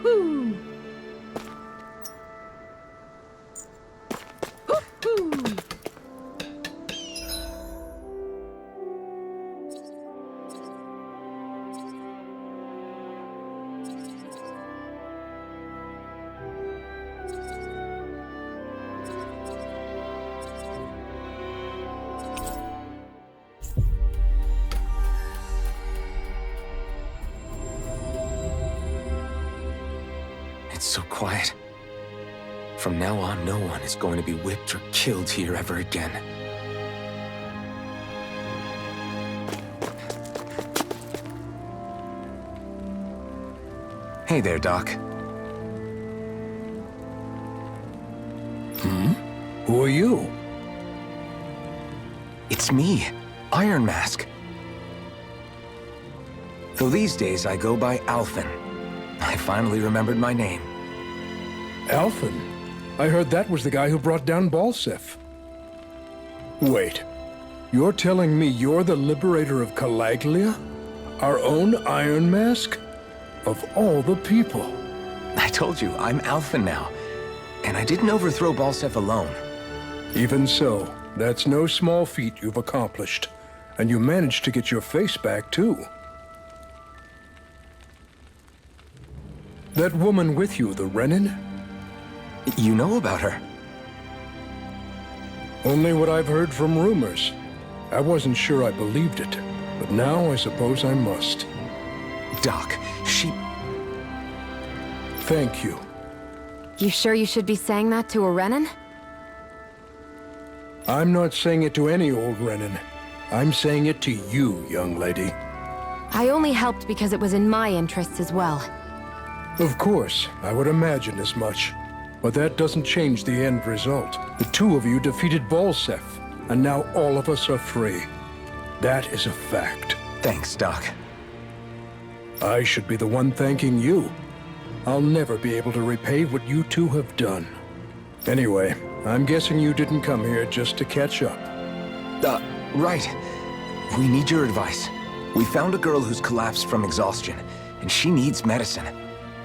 Hoo-hoo! Hoo-hoo! It's so quiet. From now on, no one is going to be whipped or killed here ever again. Hey there, Doc. Who are you? It's me, Iron Mask. Though these days I go by Alphen. I finally remembered my name. Alphen? I heard that was the guy who brought down Balsef. Wait, you're telling me you're the liberator of Calaglia? Our own Iron Mask? Of all the people. I told you, I'm Alphen now. And I didn't overthrow Balsef alone. Even so, that's no small feat you've accomplished. And you managed to get your face back, too. That woman with you, the Renin? You know about her? Only what I've heard from rumors. I wasn't sure I believed it, but now I suppose I must. Doc, she... Thank you. You sure you should be saying that to a Renin? I'm not saying it to any old Renin. I'm saying it to you, young lady. I only helped because it was in my interests as well. Of course, I would imagine as much. But that doesn't change the end result. The two of you defeated Balsef, and now all of us are free. That is a fact. Thanks, Doc. I should be the one thanking you. I'll never be able to repay what you two have done. Anyway, I'm guessing you didn't come here just to catch up. Right. We need your advice. We found a girl who's collapsed from exhaustion, and she needs medicine.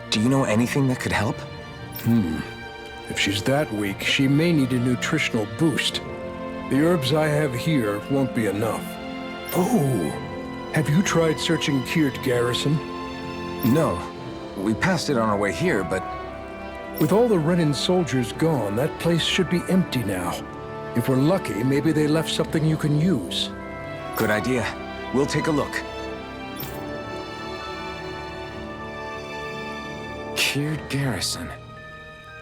Do you know anything that could help? If she's that weak, she may need a nutritional boost. The herbs I have here won't be enough. Oh, have you tried searching Kirt Garrison? No. We passed it on our way here, but... With all the Renin soldiers gone, that place should be empty now. If we're lucky, maybe they left something you can use. Good idea. We'll take a look. Kirt Garrison.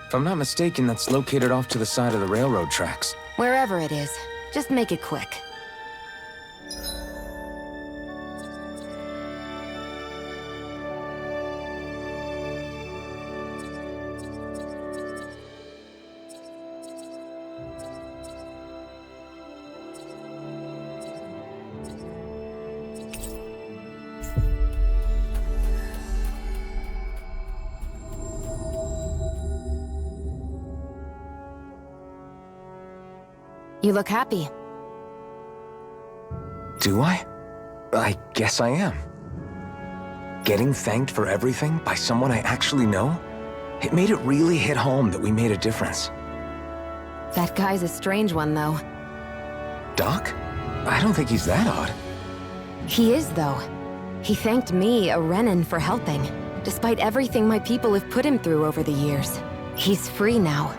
If I'm not mistaken, that's located off to the side of the railroad tracks. Wherever it is, just make it quick. You look happy. Do I? I guess I am. Getting thanked for everything by someone I actually know? It made it really hit home that we made a difference. That guy's a strange one, though. Doc? I don't think he's that odd. He is, though. He thanked me, a Renin, for helping, despite everything my people have put him through over the years. He's free now.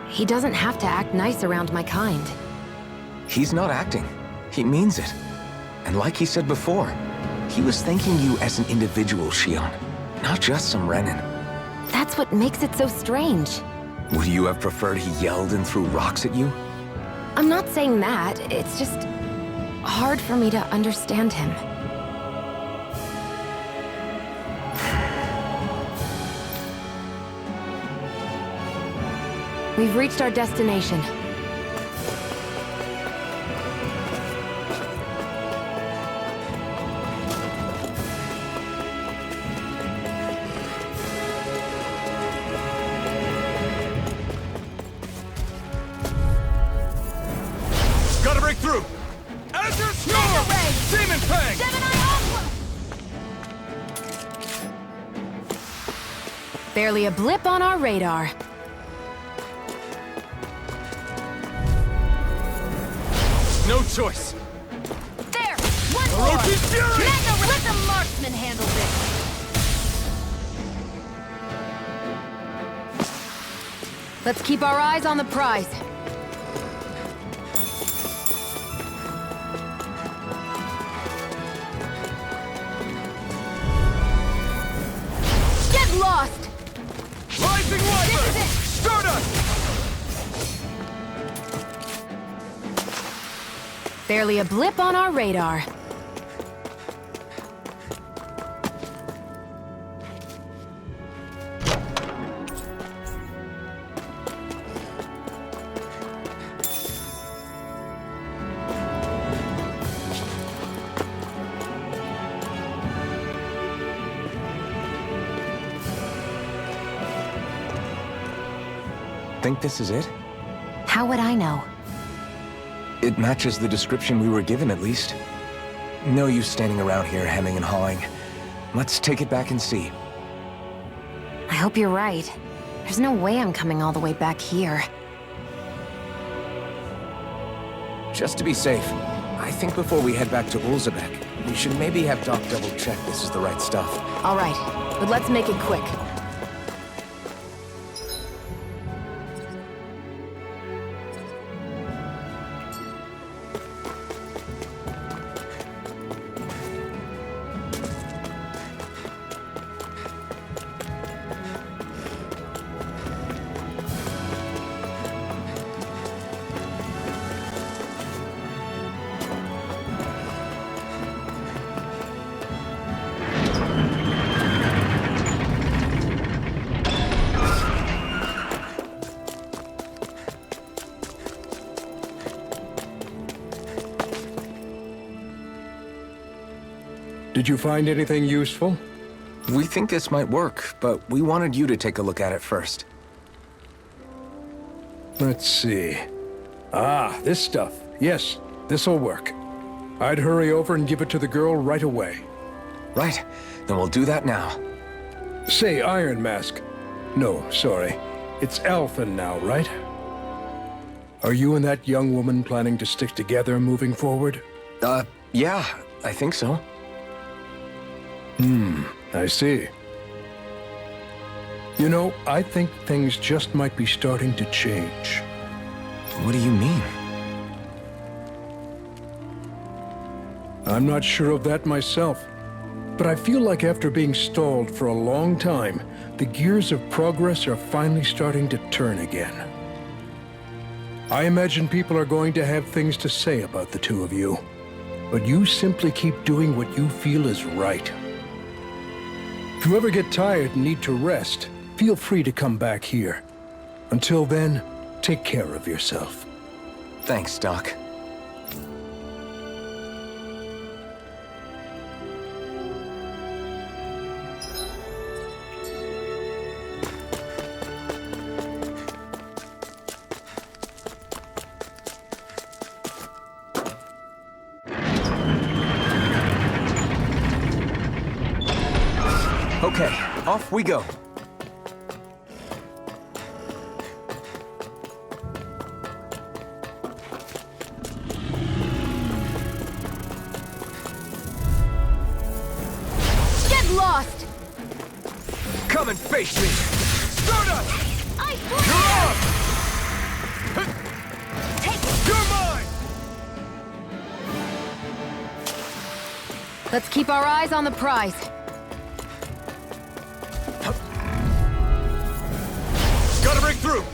He doesn't have to act nice around my kind. He's not acting. He means it. And like he said before, he was thanking you as an individual, Shion, not just some Renin. That's what makes it so strange. Would you have preferred he yelled and threw rocks at you? I'm not saying that, it's just hard for me to understand him. We've reached our destination. Gotta break through! Azure Storm! Demon Fang! Barely a blip on our radar. No choice. There! One more! Orochi's fury! Let the marksman handle this! Let's keep our eyes on the prize. Get lost! Rising Wiper! This is it! Stardust! Barely a blip on our radar. Think this is it? How would I know? It matches the description we were given, at least. No use standing around here hemming and hawing. Let's take it back and see. I hope you're right. There's no way I'm coming all the way back here. Just to be safe, I think before we head back to Ulzebek, we should maybe have Doc double-check this is the right stuff. All right, but let's make it quick. Did you find anything useful? We think this might work, but we wanted you to take a look at it first. Let's see. Ah, this stuff. Yes, this'll work. I'd hurry over and give it to the girl right away. Right, then we'll do that now. Say, Iron Mask. No, sorry. It's Alphen now, right? Are you and that young woman planning to stick together moving forward? Yeah, I think so. I see. You know, I think things just might be starting to change. What do you mean? I'm not sure of that myself, but I feel like after being stalled for a long time, the gears of progress are finally starting to turn again. I imagine people are going to have things to say about the two of you, but you simply keep doing what you feel is right. If you ever get tired and need to rest, feel free to come back here. Until then, take care of yourself. Thanks, Doc. Okay, off we go. Get lost! Come and face me! Stardust! I You're off! take it! You're mine! Let's keep our eyes on the prize. Gotta break through!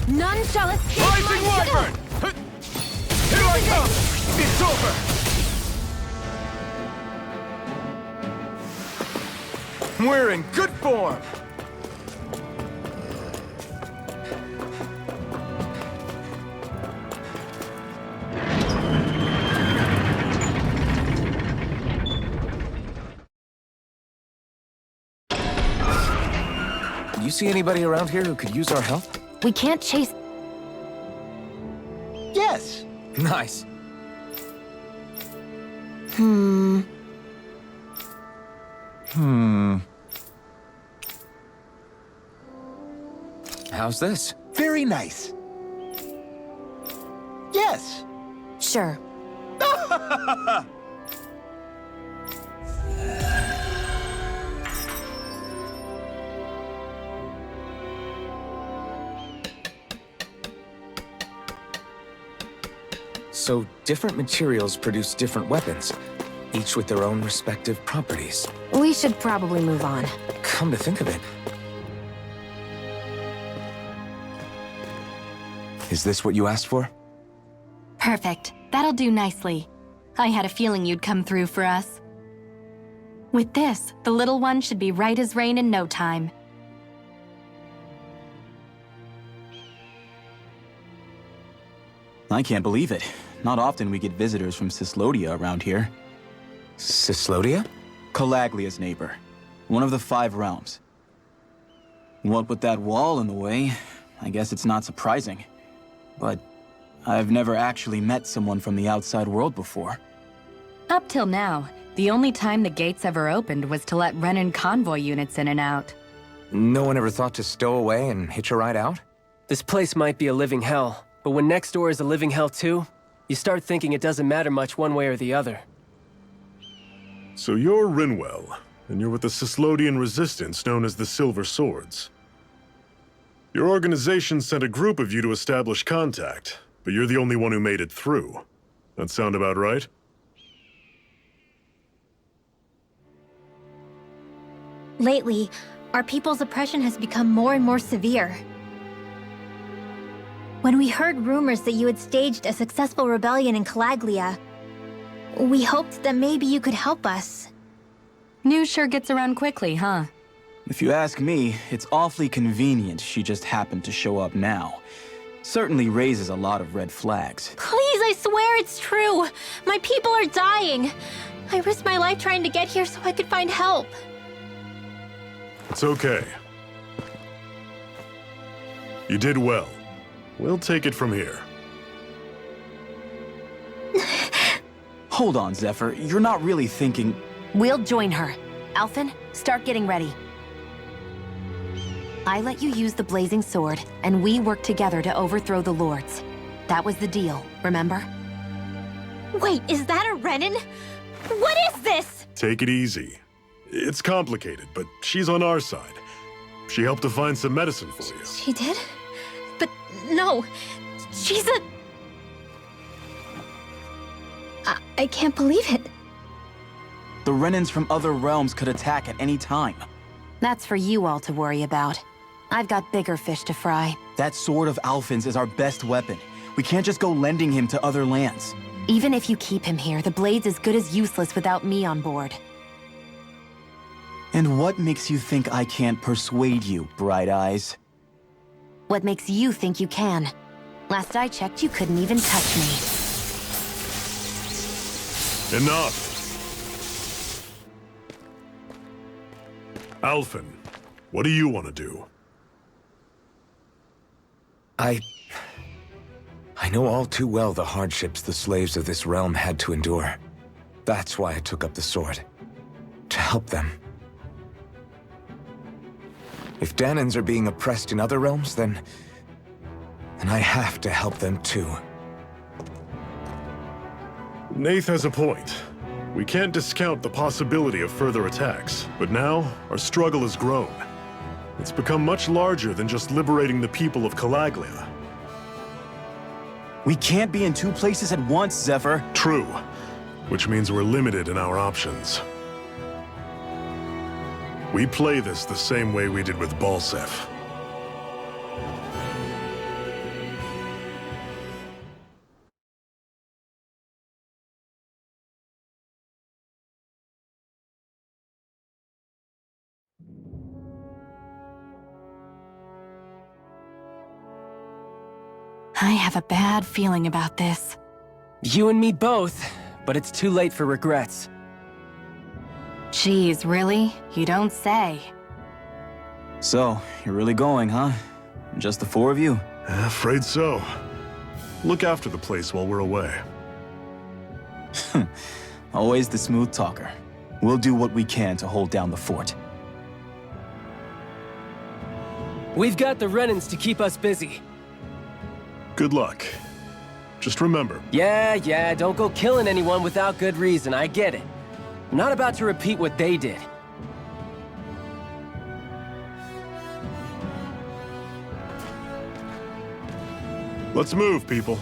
None shall escape Rising my Wyvern! Here I come! It's over! We're in good form! You see anybody around here who could use our help? We can't chase... Yes! Nice. How's this? Very nice. Yes. Sure. So different materials produce different weapons, each with their own respective properties. We should probably move on. Come to think of it. Is this what you asked for? Perfect. That'll do nicely. I had a feeling you'd come through for us. With this, the little one should be right as rain in no time. I can't believe it. Not often we get visitors from Cyslodia around here. Cyslodia? Calaglia's neighbor. One of the 5 realms. What with that wall in the way, I guess it's not surprising. But I've never actually met someone from the outside world before. Up till now, the only time the gates ever opened was to let Renan convoy units in and out. No one ever thought to stow away and hitch a ride out? This place might be a living hell, but when next door is a living hell too, you start thinking it doesn't matter much one way or the other. So you're Rinwel, and you're with the Cyslodian resistance known as the Silver Swords. Your organization sent a group of you to establish contact, but you're the only one who made it through. That sound about right? Lately, our people's oppression has become more and more severe. When we heard rumors that you had staged a successful rebellion in Calaglia, we hoped that maybe you could help us. News sure gets around quickly, huh? If you ask me, it's awfully convenient she just happened to show up now. Certainly raises a lot of red flags. Please, I swear it's true! My people are dying! I risked my life trying to get here so I could find help. It's okay. You did well. We'll take it from here. Hold on, Zephyr. You're not really thinking... We'll join her. Alphen, start getting ready. I let you use the blazing sword, and we worked together to overthrow the lords. That was the deal, remember? Wait, is that a Renan? What is this? Take it easy. It's complicated, but she's on our side. She helped to find some medicine for you. She did? But no, she's a... I can't believe it. The Renans from other realms could attack at any time. That's for you all to worry about. I've got bigger fish to fry. That sword of Alphen's is our best weapon. We can't just go lending him to other lands. Even if you keep him here, the blade's as good as useless without me on board. And what makes you think I can't persuade you, Bright Eyes? What makes you think you can? Last I checked, you couldn't even touch me. Enough! Alphen, what do you want to do? I know all too well the hardships the slaves of this realm had to endure. That's why I took up the sword. To help them. If Danans are being oppressed in other realms, then I have to help them too. Nath has a point. We can't discount the possibility of further attacks, but now our struggle has grown. It's become much larger than just liberating the people of Calaglia. We can't be in 2 places at once, Zephyr. True, which means we're limited in our options. We play this the same way we did with Balsef. I have a bad feeling about this. You and me both, but it's too late for regrets. Geez, really? You don't say. So, you're really going, huh? Just the 4 of you? Afraid so. Look after the place while we're away. Always the smooth talker. We'll do what we can to hold down the fort. We've got the Renans to keep us busy. Good luck. Just remember, Yeah, don't go killing anyone without good reason, I get it. I'm not about to repeat what they did. let's move, people.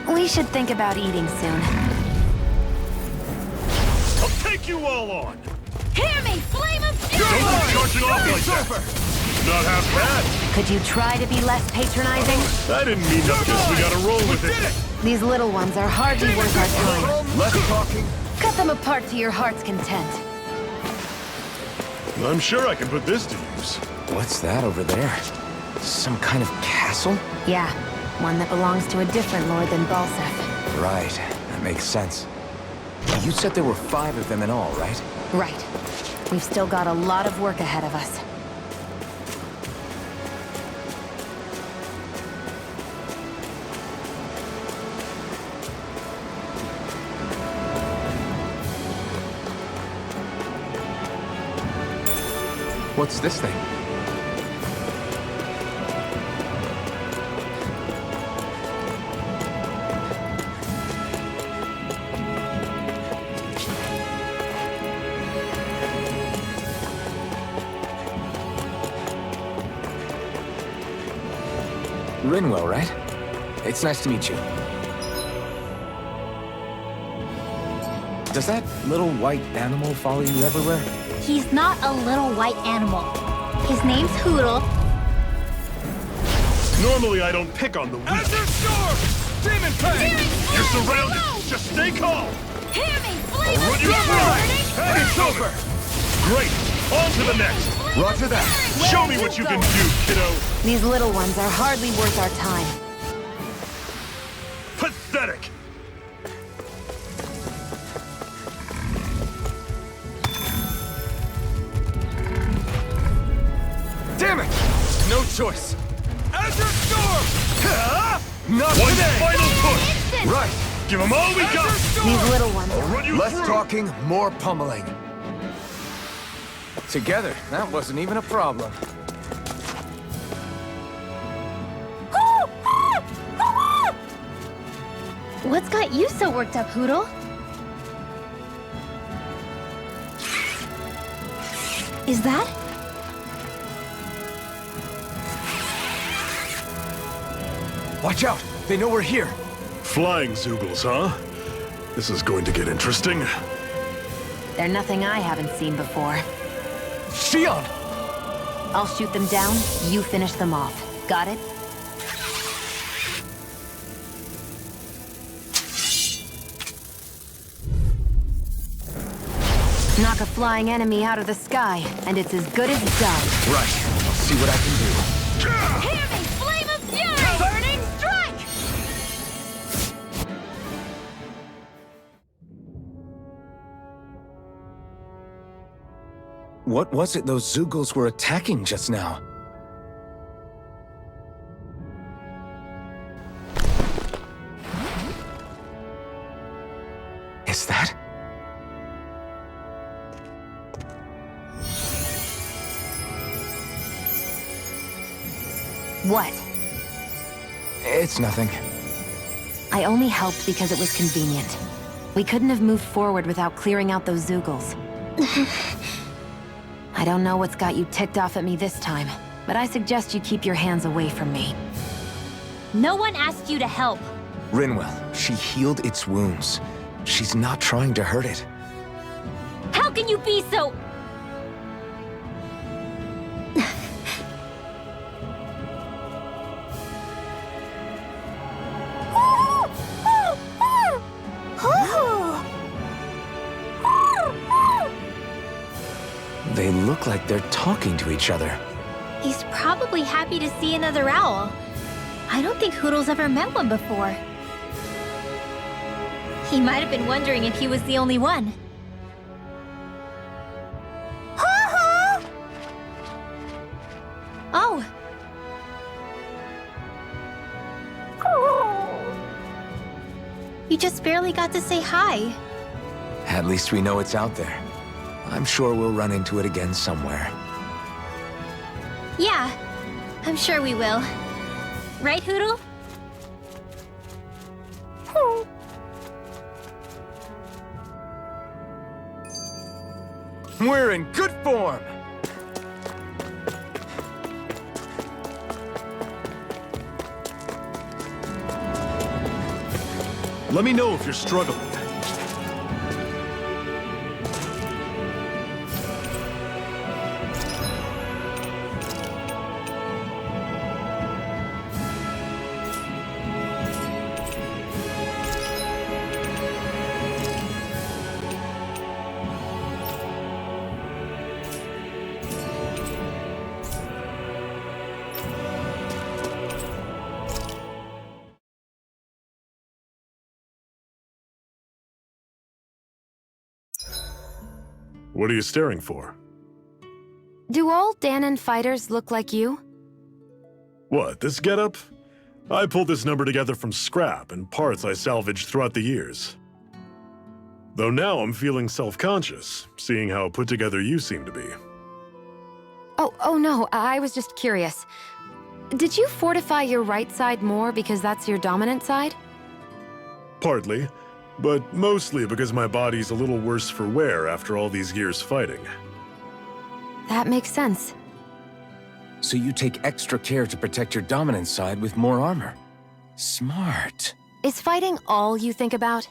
We should think about eating soon. I'll take you all on! Hear me, flame of fury! Don't go charging off like that! Not half bad! Could you try to be less patronizing? I didn't mean to, just we gotta roll with it! These little ones are hardly worth our time. Less talking. Cut them apart to your heart's content. I'm sure I can put this to use. What's that over there? Some kind of castle? Yeah, one that belongs to a different lord than Balsef. Right, that makes sense. You said there were 5 of them in all, right? Right. We've still got a lot of work ahead of us. What's this thing? Rinwel, right? It's nice to meet you. Does that little white animal follow you everywhere? He's not a little white animal. His name's Hoodle. Normally I don't pick on the weak. Azure Storm! Demon Fang! You're surrounded! Just stay calm! Hear me, flame I'll of run you through! fury! It's over! Great! On to the next! Roger that! Show me what you can do, kiddo! These little ones are hardly worth our time. Pathetic! Damn it! No choice. Azure Storm! Not One today! final push! Right! Give them all we got! These little ones I'll are... run you Less through! talking, more pummeling. Together, that wasn't even a problem. What's got you so worked up, Hoodle? Is that? Watch out! They know we're here! Flying Zoogles, huh? This is going to get interesting. They're nothing I haven't seen before. Shion! I'll shoot them down, you finish them off. Got it? Knock a flying enemy out of the sky, and it's as good as done. Right. I'll see what I can do. Hear me, flame of fury! Burning strike! What was it those Zoogles were attacking just now? Is that? What? It's nothing. I only helped because it was convenient. We couldn't have moved forward without clearing out those Zoogles. I don't know what's got you ticked off at me this time, but I suggest you keep your hands away from me. No one asked you to help. Rinwel, she healed its wounds. She's not trying to hurt it. How can you be so... They look like they're talking to each other. He's probably happy to see another owl. I don't think Hoodle's ever met one before. He might have been wondering if he was the only one. Oh! You just barely got to say hi. At least we know it's out there. I'm sure we'll run into it again somewhere. Yeah, I'm sure we will. Right, Hoodle? We're in good form! Let me know if you're struggling. What are you staring for? Do all Danon fighters look like you? What, this getup? I pulled this number together from scrap and parts I salvaged throughout the years. Though now I'm feeling self-conscious, seeing how put together you seem to be. Oh no, I was just curious. Did you fortify your right side more because that's your dominant side? Partly, but mostly because my body's a little worse for wear after all these years fighting. That makes sense. So you take extra care to protect your dominant side with more armor. Smart. Is fighting all you think about?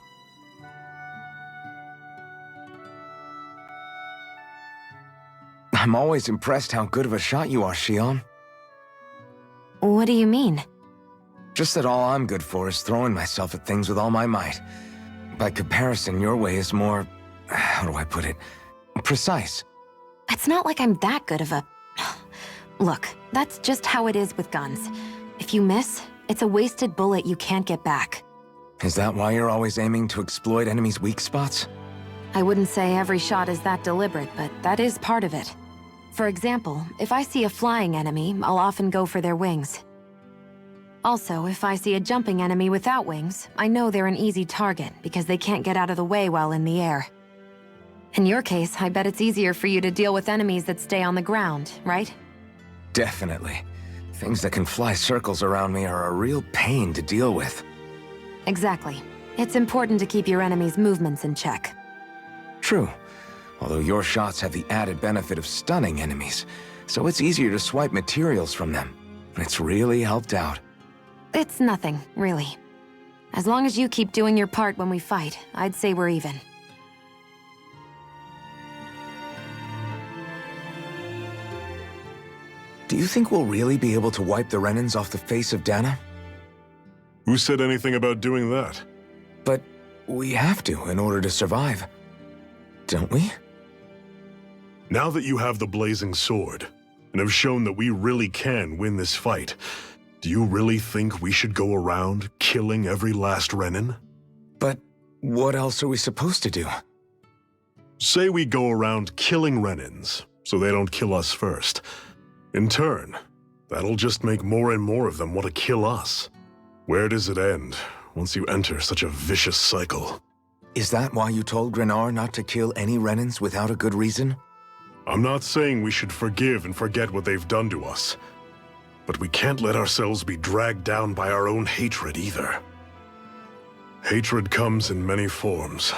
I'm always impressed how good of a shot you are, Shion. What do you mean? Just that all I'm good for is throwing myself at things with all my might. By comparison, your way is more... how do I put it? Precise. It's not like I'm that good of a... Look, that's just how it is with guns. If you miss, it's a wasted bullet you can't get back. Is that why you're always aiming to exploit enemies' weak spots? I wouldn't say every shot is that deliberate, but that is part of it. For example, if I see a flying enemy, I'll often go for their wings. Also, if I see a jumping enemy without wings, I know they're an easy target because they can't get out of the way while in the air. In your case, I bet it's easier for you to deal with enemies that stay on the ground, right? Definitely. Things that can fly circles around me are a real pain to deal with. Exactly. It's important to keep your enemy's movements in check. True. Although your shots have the added benefit of stunning enemies, so it's easier to swipe materials from them. It's really helped out. It's nothing, really. As long as you keep doing your part when we fight, I'd say we're even. Do you think we'll really be able to wipe the Renans off the face of Dana? Who said anything about doing that? But we have to in order to survive. Don't we? Now that you have the blazing sword, and have shown that we really can win this fight, do you really think we should go around killing every last Renan? But what else are we supposed to do? Say we go around killing Renans, so they don't kill us first. In turn, that'll just make more and more of them want to kill us. Where does it end, once you enter such a vicious cycle? Is that why you told Grenar not to kill any Renans without a good reason? I'm not saying we should forgive and forget what they've done to us. But we can't let ourselves be dragged down by our own hatred either. Hatred comes in many forms.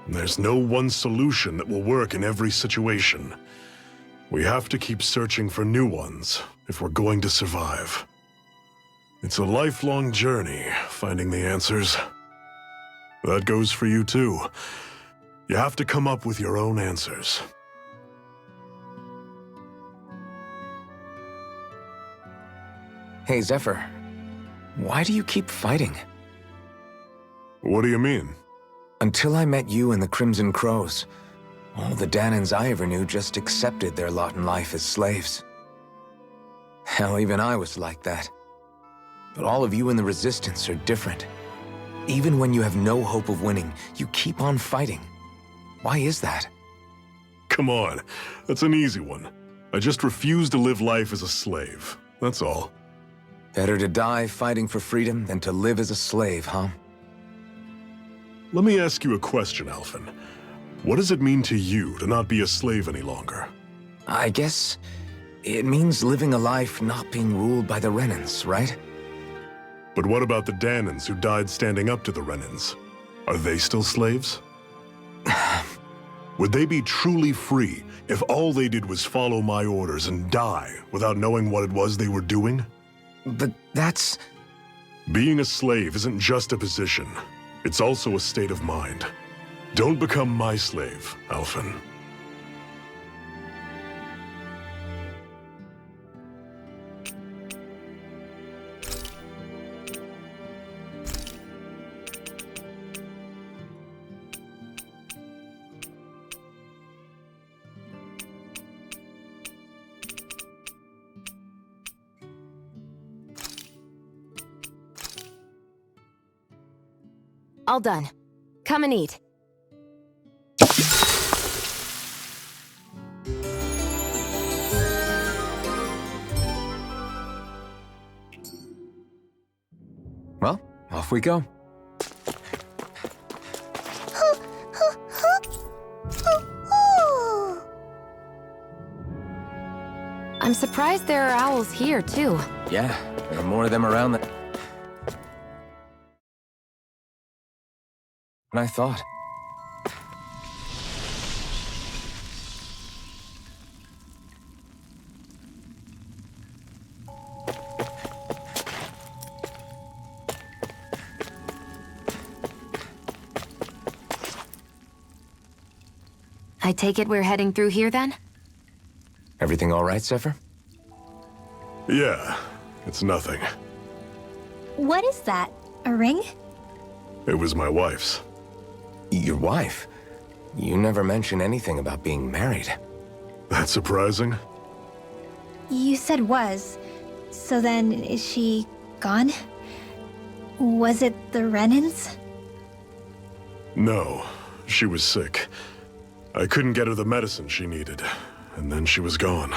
And there's no one solution that will work in every situation. We have to keep searching for new ones if we're going to survive. It's a lifelong journey, finding the answers. That goes for you too. You have to come up with your own answers. Hey, Zephyr. Why do you keep fighting? What do you mean? Until I met you and the Crimson Crows, All the Danans I ever knew just accepted their lot in life as slaves. Hell, even I was like that. But all of you in the Resistance are different. Even when you have no hope of winning, you keep on fighting. Why is that? Come on, that's an easy one. I just refuse to live life as a slave, that's all. Better to die fighting for freedom than to live as a slave, huh? Let me ask you a question, Alphen. What does it mean to you to not be a slave any longer? I guess it means living a life not being ruled by the Renans, right? But what about the Danans who died standing up to the Renans? Are they still slaves? Would they be truly free if all they did was follow my orders and die without knowing what it was they were doing? But that's... Being a slave isn't just a position. It's also a state of mind. Don't become my slave, Alphen. All done. Come and eat. Well, off we go. I'm surprised there are owls here, too. Yeah, there are more of them around than I thought. I take it we're heading through here, then? Everything all right, Zephyr? Yeah, it's nothing. What is that? A ring? It was my wife's. Your wife? You never mentioned anything about being married. That's surprising? You said was. So then, is she gone? Was it the Renans? No, she was sick. I couldn't get her the medicine she needed, and then she was gone.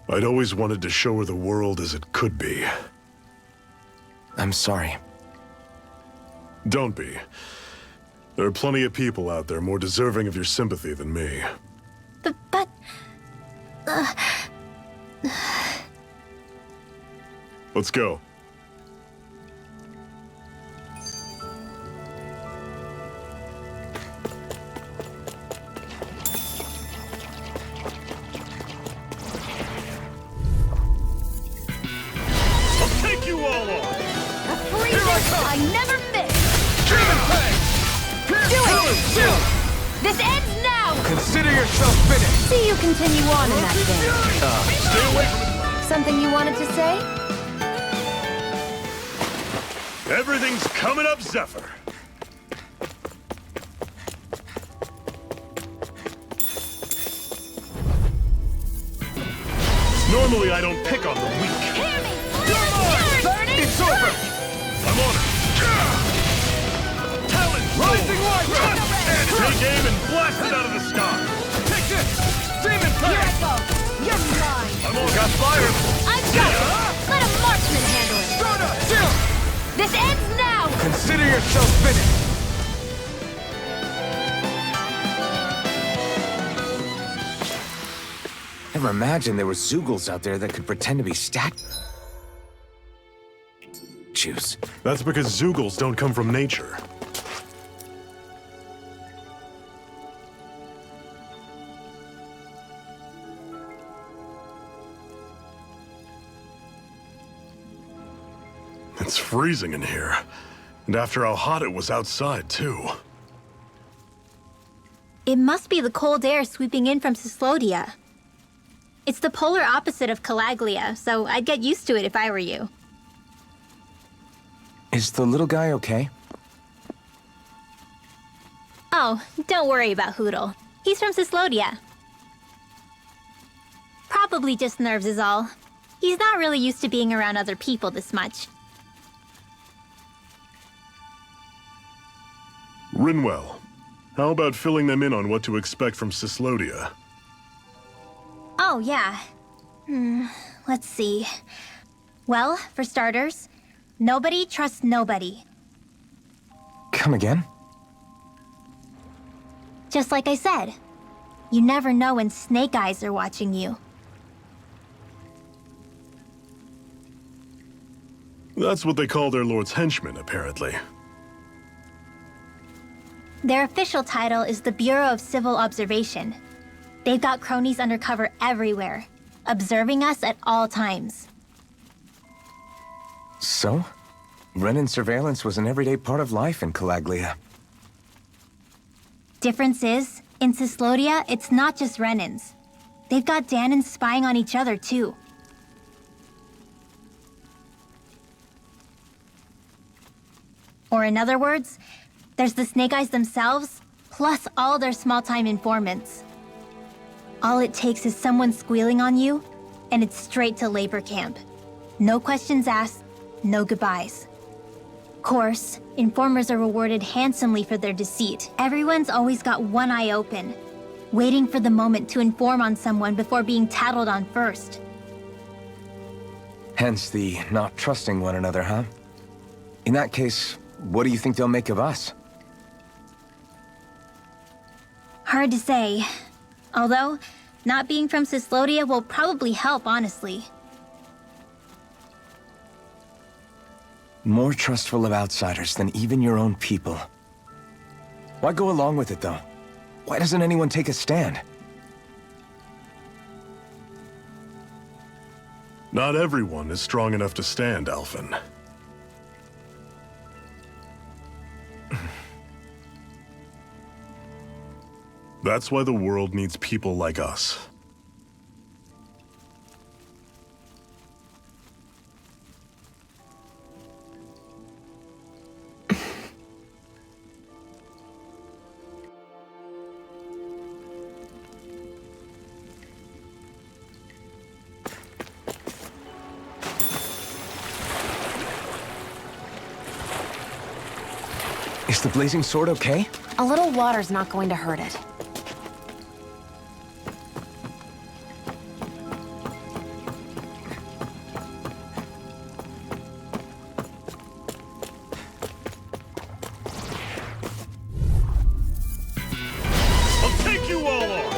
I'd always wanted to show her the world as it could be. I'm sorry. Don't be. There are plenty of people out there more deserving of your sympathy than me. But... Let's go. I'll take you all on! A free I never miss! Do it! This ends now! Consider yourself finished! See you continue on in that vein. Stay away from Something you wanted to say? Everything's coming up, Zephyr. Normally, I don't pick on the weak. Hear me! Burning It's over! I'm on it. Talon, Rising light! and take aim and blast it out of the sky. Take this! Demon Here I Blade! go! You're mine! I'm on Got fire! I've got it! Let a marksman handle it! Rhoda! Chill! This ends now! Consider yourself finished! Never imagined there were Zeugles out there that could pretend to be Juice. That's because Zeugles don't come from nature. It's freezing in here. And after how hot it was outside, too. It must be the cold air sweeping in from Cyslodia. It's the polar opposite of Calaglia, so I'd get used to it if I were you. Is the little guy okay? Oh, don't worry about Hootle. He's from Cyslodia. Probably just nerves is all. He's not really used to being around other people this much. Rinwel, how about filling them in on what to expect from Cyslodia? Oh, yeah. Let's see. Well, for starters, nobody trusts nobody. Come again? Just like I said, you never know when snake eyes are watching you. That's what they call their lord's henchmen, apparently. Their official title is the Bureau of Civil Observation. They've got cronies undercover everywhere, observing us at all times. So? Renan surveillance was an everyday part of life in Calaglia. Difference is, in Cyslodia, it's not just Renans. They've got Danans spying on each other, too. Or in other words, there's the Snake Eyes themselves, plus all their small-time informants. All it takes is someone squealing on you, and it's straight to labor camp. No questions asked, no goodbyes. Of course, informers are rewarded handsomely for their deceit. Everyone's always got one eye open, waiting for the moment to inform on someone before being tattled on first. Hence the not trusting one another, huh? In that case, what do you think they'll make of us? Hard to say. Although, not being from Cyslodia will probably help, honestly. More trustful of outsiders than even your own people. Why go along with it, though? Why doesn't anyone take a stand? Not everyone is strong enough to stand, Alphen. That's why the world needs people like us. Is the blazing sword okay? A little water's not going to hurt it. I'll take you all on!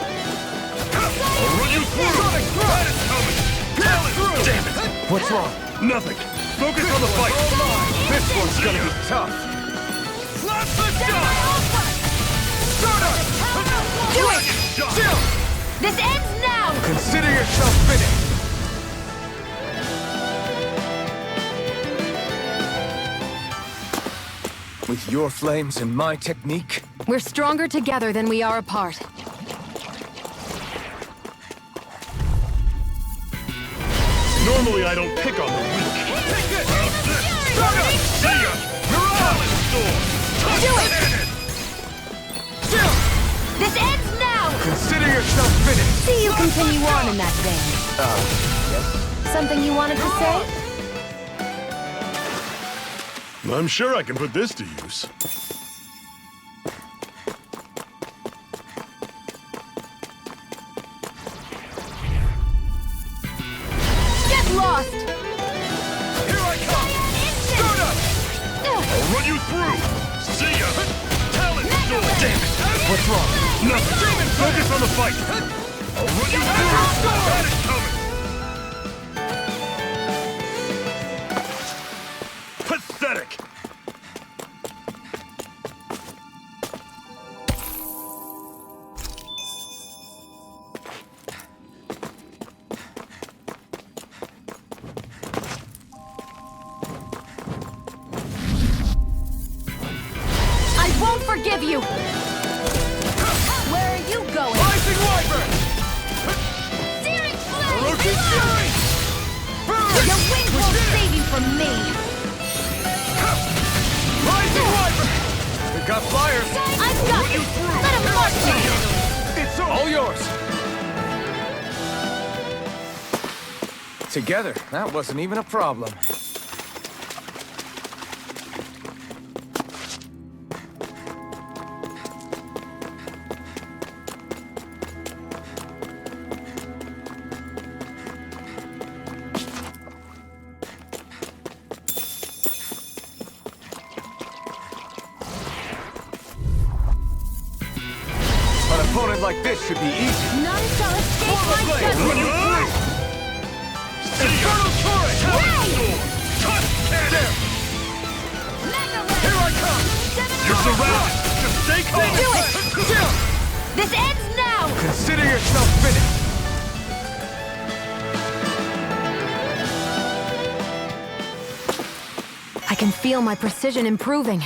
I'll run you through! That is coming! Talent! Damn it! What's wrong? Nothing! Focus on the fight! This one's gonna be tough. Let's go! Start up! Do it! This ends now! Consider yourself finished. With your flames and my technique, We're stronger together than we are apart. Normally I don't pick on the weak. Take it! How's this? Start up! See ya! You're on! Sword! Do it! This ends now! consider yourself finished. See you continue on in that vein. Yes? Something you wanted to say? I'm sure I can put this to use. Get lost! Here I come! Start up! I'll run you through! See ya! Talent sword! Damn it! What's wrong? Nothing! Focus on the fight! I'll run you through! That is coming! Pathetic! I won't forgive you! Where are you going? Rising Wyvern! Searing flame! Together, that wasn't even a problem. An opponent like this should be easy. None shall escape my judgment! Infernal turret! Cut! Cannon! Here I come! You're surrounded! Just stay calm! Do it! This ends now! Consider yourself finished. I can feel my precision improving.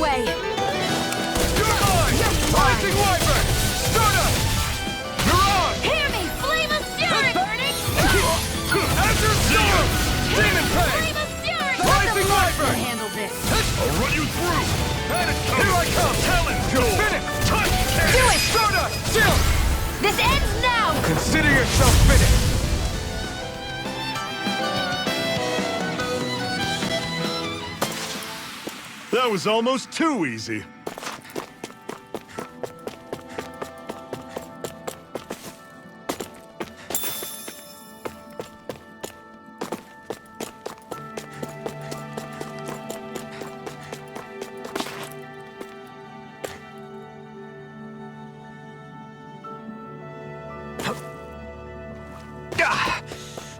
Way. You're mine! Rising Wyvern! Start up! You're on! Hear me! Flame of fury! Burning! Azure Storm! Demon Fang! Flame of fury! Rising Wyvern! Handle this. I'll run you through! Here I come! Talon! You're finished! Touch! Do it! Start up! Chill! This ends now! Consider yourself finished. That was almost too easy.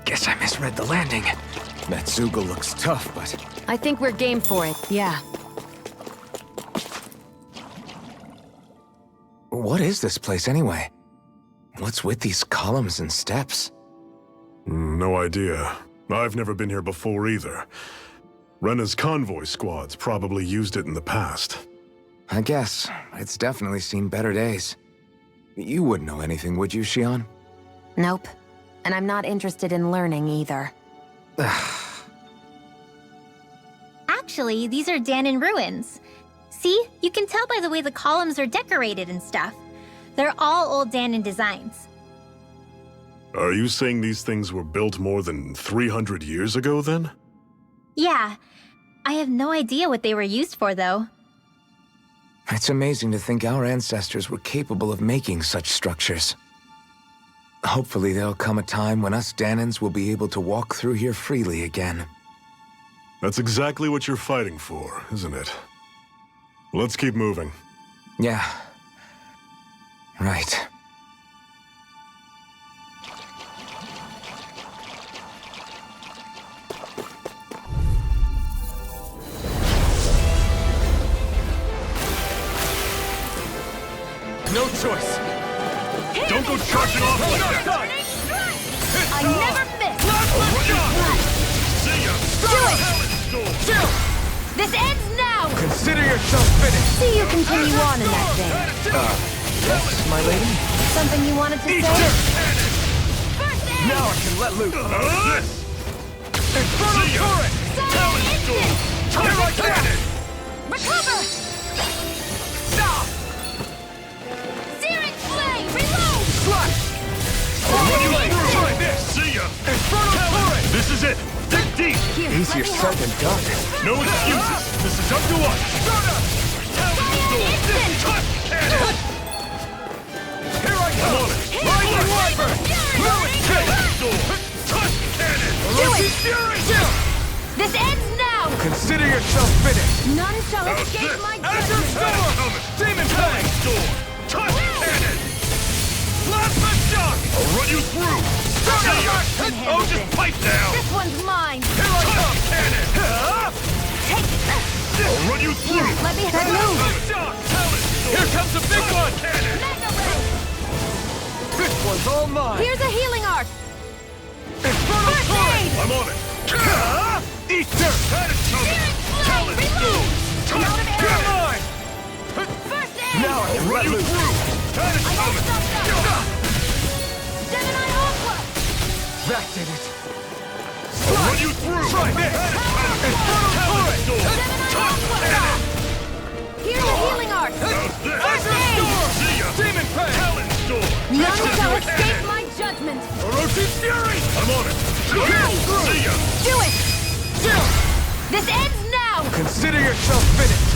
Guess I misread the landing. That Zoogle looks tough, but... I think we're game for it, yeah. What is this place anyway? What's with these columns and steps? No idea. I've never been here before either. Rena's convoy squads probably used it in the past. I guess. It's definitely seen better days. You wouldn't know anything, would you, Xion? Nope. And I'm not interested in learning either. Actually, these are Danon ruins. See? You can tell by the way the columns are decorated and stuff. They're all old Danon designs. Are you saying these things were built more than 300 years ago, then? Yeah. I have no idea what they were used for, though. It's amazing to think our ancestors were capable of making such structures. Hopefully there'll come a time when us Danons will be able to walk through here freely again. That's exactly what you're fighting for, isn't it? Let's keep moving. Yeah. Right. No choice! Don't go charging off like that! I never miss! I'll run you through! See ya! Do it! Talon Storm! Chill! This ends now! Consider yourself finished! See you continue on in that vein. Yes, my lady? Something you wanted to Eat say? your cannon! First aid! Now I can let loose! Infernal turret! Talon Storm! Turret cannon! Recover! Stop! Searing flame! Reload! Slash! I'll run you through! Try this! See ya! Infernal turret! This is it! Dig deep! Here, Easier let me said help. than done. No excuses! This is up to us! Start up! Talon Storm! Instant! Touch cannon! Here I Come on! Rising Wyvern! Talon Storm! Touch cannon! Do it! This ends now! Consider yourself finished! None shall How's escape this? my Azure judgment! Storm! Demon Fang! Storm! Touch cannon! Plasma shock! I'll run you through! See ya! Oh, just pipe down! This one's mine! Here I come! Cannon! I'll run you through! Let me have move! Here comes the big one! Cannon! Mega ray! This one's all mine! Here's a healing art! Infernal First Torrent! aid! I'm on it! Easter! That is coming! Talent Reload! I'm out of You're arrows! mine! First aid! Now I I'll can run let you loose! through! That is I got coming! stuffed up! Gemini Aqua! That did it! I'll run you through! Try this! Infernal Torrent! Gemini Aqua! Here's a healing art! How's this? First aid! See ya! Demon Fang! Talent Storm! None shall escape my judgment! Orochi's Fury! I'm on it! See ya! Do it! This ends now! Consider yourself finished!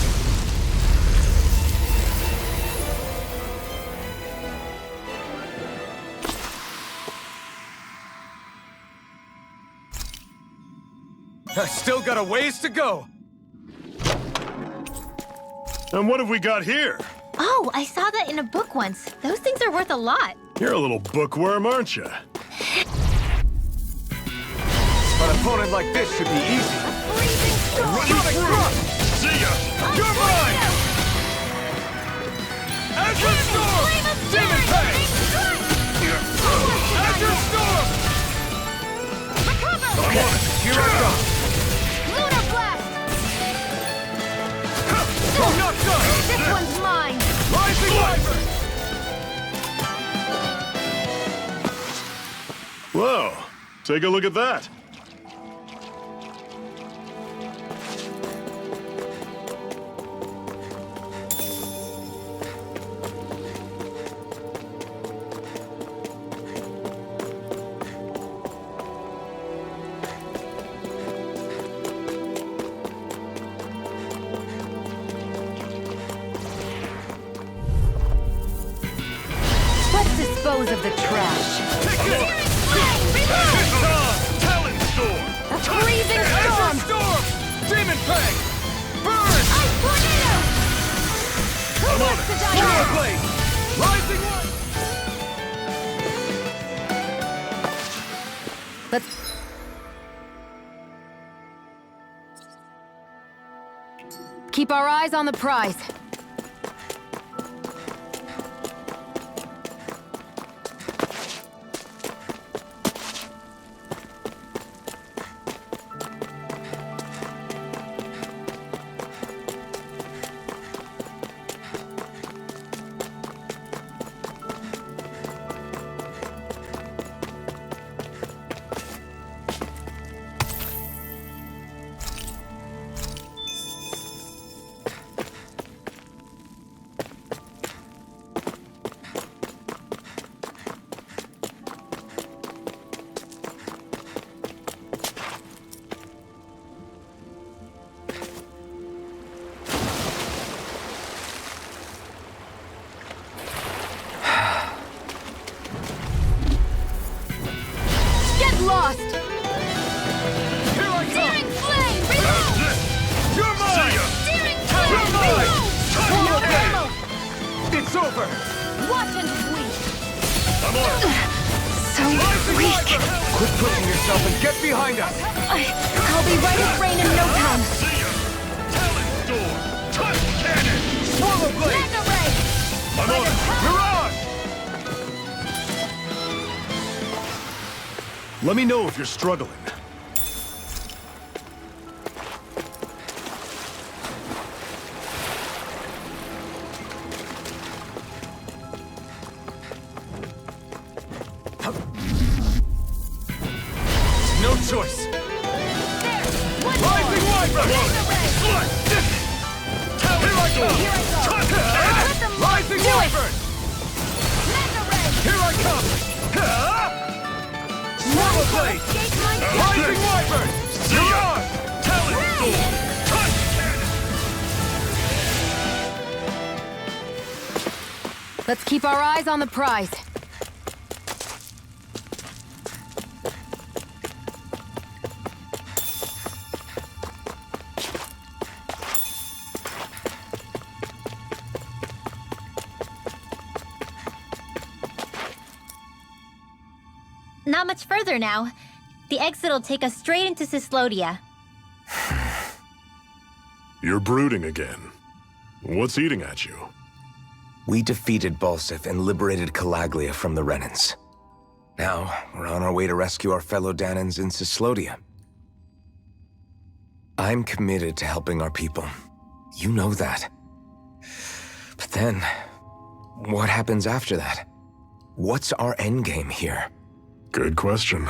I still got a ways to go! And what have we got here? Oh, I saw that in a book once. Those things are worth a lot. You're a little bookworm, aren't you? An opponent like this should be easy. Freezing storm! Run you through! See ya! You're mine! Azure Storm! Flame of Demon Fury! Fang! Azure Storm! Recover! I'm on it! Here I go! Lunar Blast! I'm not done! This one's mine! Rising Wyvern! Whoa, take a look at that. Let's dispose of the trash. Talent Storm! A freezing Azure storm! Storm! Demon Fang! Burn! Ice tornado! Who I'm on wants it. to die Power now? Blade! Rising Wyvern! Let's... Keep our eyes on the prize. Get lost! Here I come! Searing flame! Reload! You're mine! Searing You're flame! mine! Reload! Power Another Blade! ammo! It's over! Watch and weep! I'm on it! So Rising weak. Wyvern! Quit pushing yourself and get behind us! I'll be right as rain in no time. See ya! Talent Storm! Touch Cannon! Swallow Blade! Mega ray! I'm on it! Mirage! Let me know if you're struggling. No choice! One Rising more! Wyvern! Mega ray! Here I come! Here I go! Let them Rising do it! Wyvern! Mega ray! Here I come! None Swallow shall Blade! escape my Rising Wyvern! Mirage! Talent Storm! Touch Cannon! Let's keep our eyes on the prize. Not much further now. The exit'll take us straight into Cyslodia. You're brooding again. What's eating at you? We defeated Balsif and liberated Calaglia from the Renans. Now, we're on our way to rescue our fellow Danans in Cyslodia. I'm committed to helping our people. You know that. But then, what happens after that? What's our endgame here? Good question.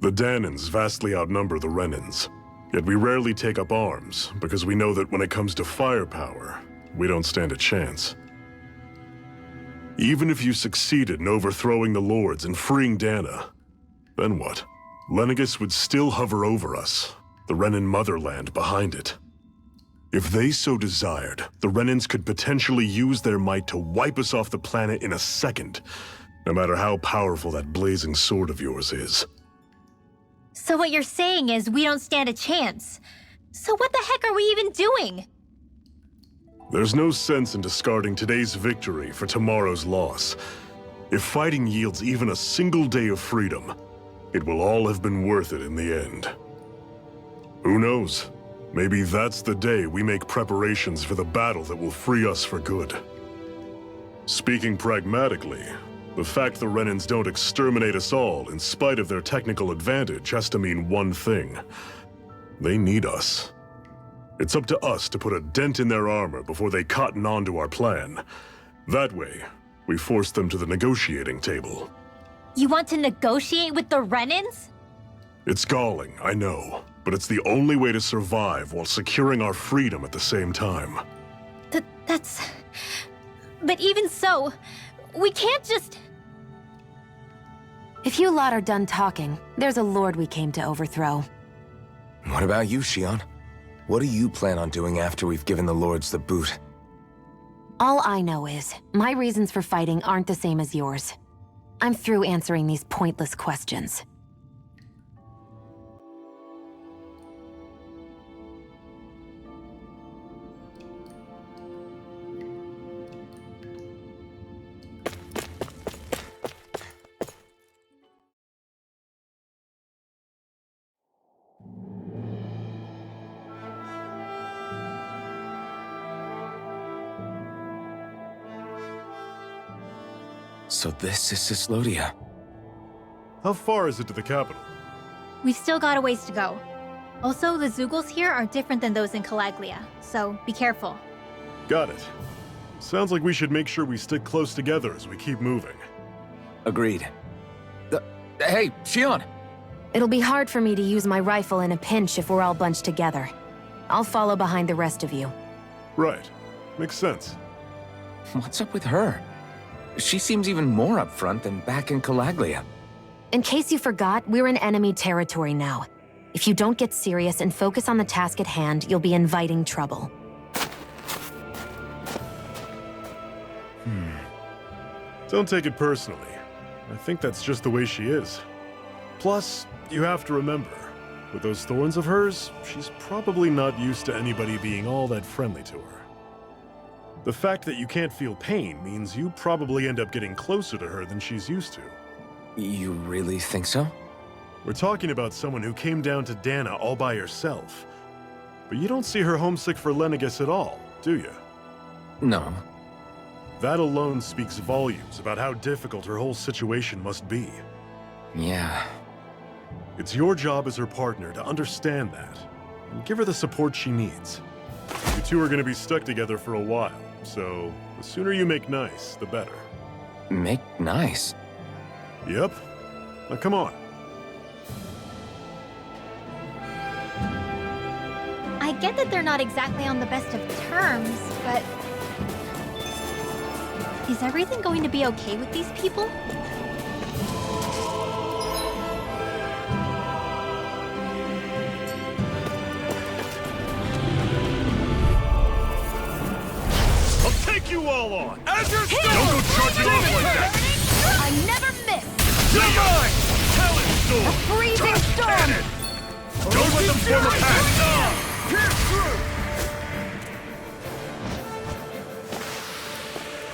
The Danans vastly outnumber the Renans, yet we rarely take up arms because we know that when it comes to firepower, we don't stand a chance. Even if you succeeded in overthrowing the Lords and freeing Dana, then what? Lenegis would still hover over us, the Renan motherland behind it. If they so desired, the Renans could potentially use their might to wipe us off the planet in a second, no matter how powerful that blazing sword of yours is. So what you're saying is we don't stand a chance. So what the heck are we even doing? There's no sense in discarding today's victory for tomorrow's loss. If fighting yields even a single day of freedom, it will all have been worth it in the end. Who knows? Maybe that's the day we make preparations for the battle that will free us for good. Speaking pragmatically, the fact the Renans don't exterminate us all in spite of their technical advantage has to mean one thing. They need us. It's up to us to put a dent in their armor before they cotton on to our plan. That way, we force them to the negotiating table. You want to negotiate with the Renans? It's galling, I know, but it's the only way to survive while securing our freedom at the same time. That's... But even so, we can't just... If you lot are done talking, there's a lord we came to overthrow. What about you, Shion? What do you plan on doing after we've given the Lords the boot? All I know is, my reasons for fighting aren't the same as yours. I'm through answering these pointless questions. So this is Cyslodia. How far is it to the capital? We've still got a ways to go. Also, the Zeugles here are different than those in Calaglia, so be careful. Got it. Sounds like we should make sure we stick close together as we keep moving. Agreed. Hey, Shion! It'll be hard for me to use my rifle in a pinch if we're all bunched together. I'll follow behind the rest of you. Right. Makes sense. What's up with her? She seems even more upfront than back in Calaglia. In case you forgot, we're in enemy territory now. If you don't get serious and focus on the task at hand, you'll be inviting trouble. Don't take it personally. I think that's just the way she is. Plus, you have to remember, with those thorns of hers, she's probably not used to anybody being all that friendly to her. The fact that you can't feel pain means you probably end up getting closer to her than she's used to. You really think so? We're talking about someone who came down to Dana all by herself. But you don't see her homesick for Lenegis at all, do you? No. That alone speaks volumes about how difficult her whole situation must be. Yeah. It's your job as her partner to understand that, and give her the support she needs. You two are going to be stuck together for a while, so the sooner you make nice, the better. Make nice? Yep. Now come on. I get that they're not exactly on the best of terms, but... Is everything going to be okay with these people? You all on! As your don't go charging off like that! I never miss! Come on! Talent storm! Freezing storm! Don't let them form a pack! Pierce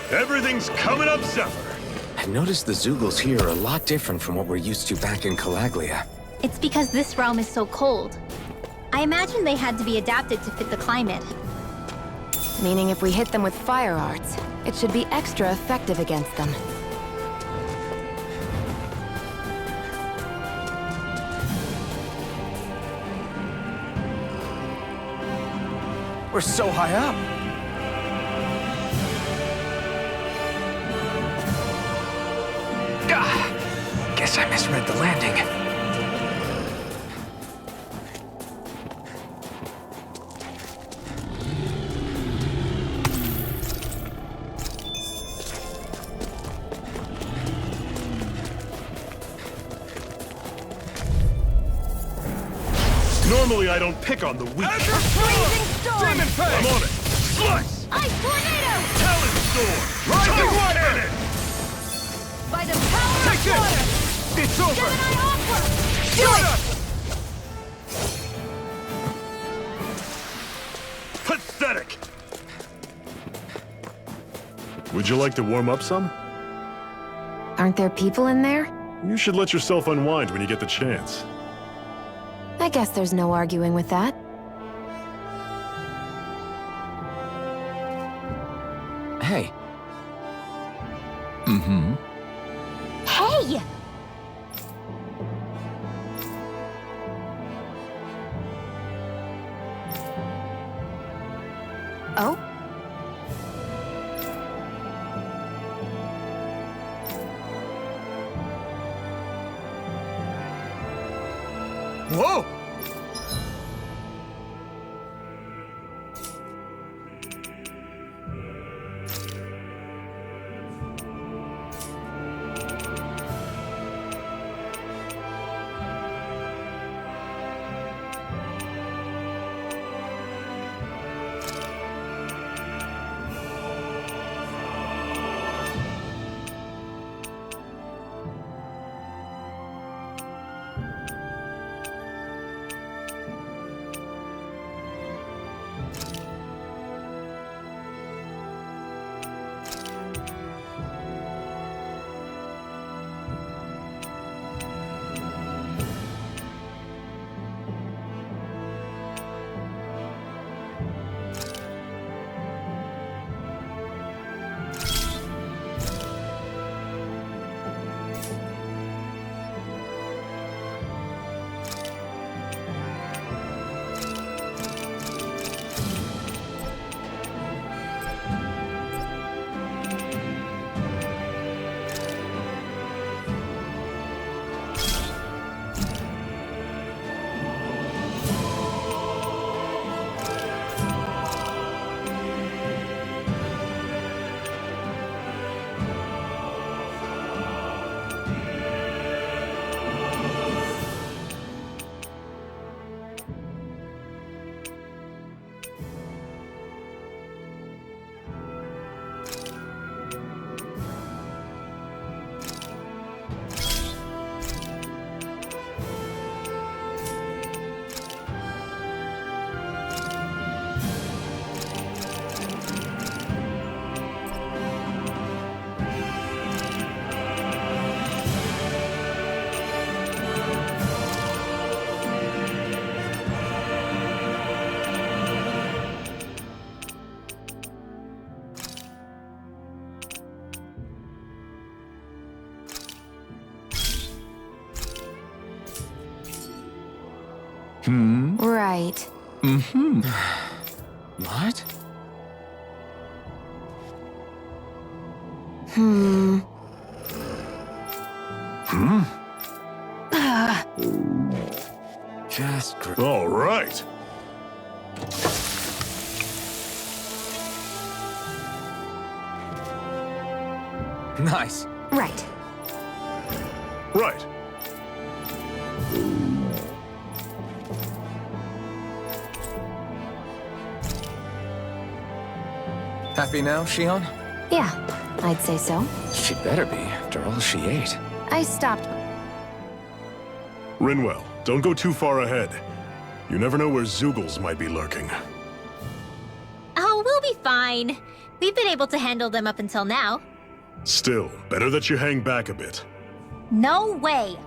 through! Everything's coming up, Zephyr! I've noticed the Zoogles here are a lot different from what we're used to back in Calaglia. It's because this realm is so cold. I imagine they had to be adapted to fit the climate. Meaning if we hit them with fire arts, it should be extra effective against them. We're so high up. Guess I misread the landing. Normally I don't pick on the weak. Freezing storm! Demon Fang! I'm on it. Slice! Ice tornado! Talon Storm! Rising Cannon! By the power Take of this! water! It's over! Gemini Aqua! Do it! Pathetic! Would you like to warm up some? Aren't there people in there? You should let yourself unwind when you get the chance. I guess there's no arguing with that. Hey. Hey! Oh? Whoa! Right. What? Just All right. nice. Right. Right. Happy now, Shion? Yeah, I'd say so. She better be, after all she ate. I stopped. Rinwel, don't go too far ahead. You never know where Zoogles might be lurking. Oh, we'll be fine. We've been able to handle them up until now. Still, better that you hang back a bit. No way!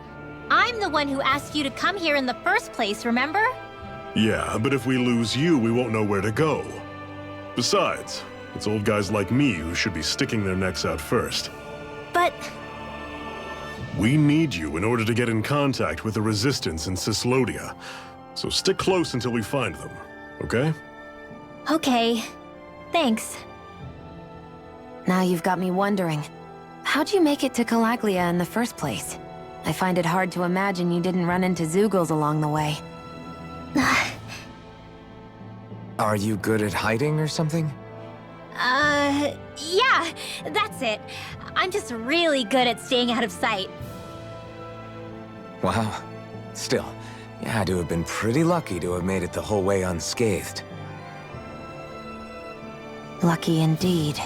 I'm the one who asked you to come here in the first place, remember? Yeah, but if we lose you, we won't know where to go. Besides, it's old guys like me who should be sticking their necks out first. But... We need you in order to get in contact with the Resistance in Cislodia. So stick close until we find them, okay? Okay. Thanks. Now you've got me wondering. How'd you make it to Calaglia in the first place? I find it hard to imagine you didn't run into Zeugles along the way. Are you good at hiding or something? Yeah, that's it. I'm just really good at staying out of sight. Wow. Still, you had to have been pretty lucky to have made it the whole way unscathed. Lucky indeed.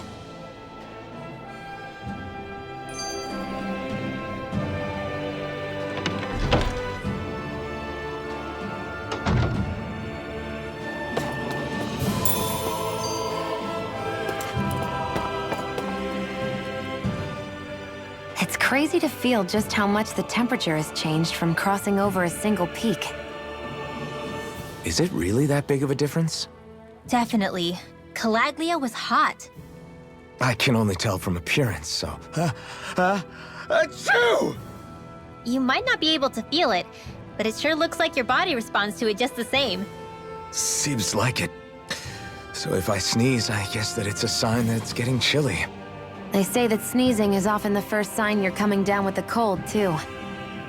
It's crazy to feel just how much the temperature has changed from crossing over a single peak. Is it really that big of a difference? Definitely. Calaglia was hot. I can only tell from appearance, so... Achoo! You might not be able to feel it, but it sure looks like your body responds to it just the same. Seems like it. So if I sneeze, I guess that it's a sign that it's getting chilly. They say that sneezing is often the first sign you're coming down with the cold, too.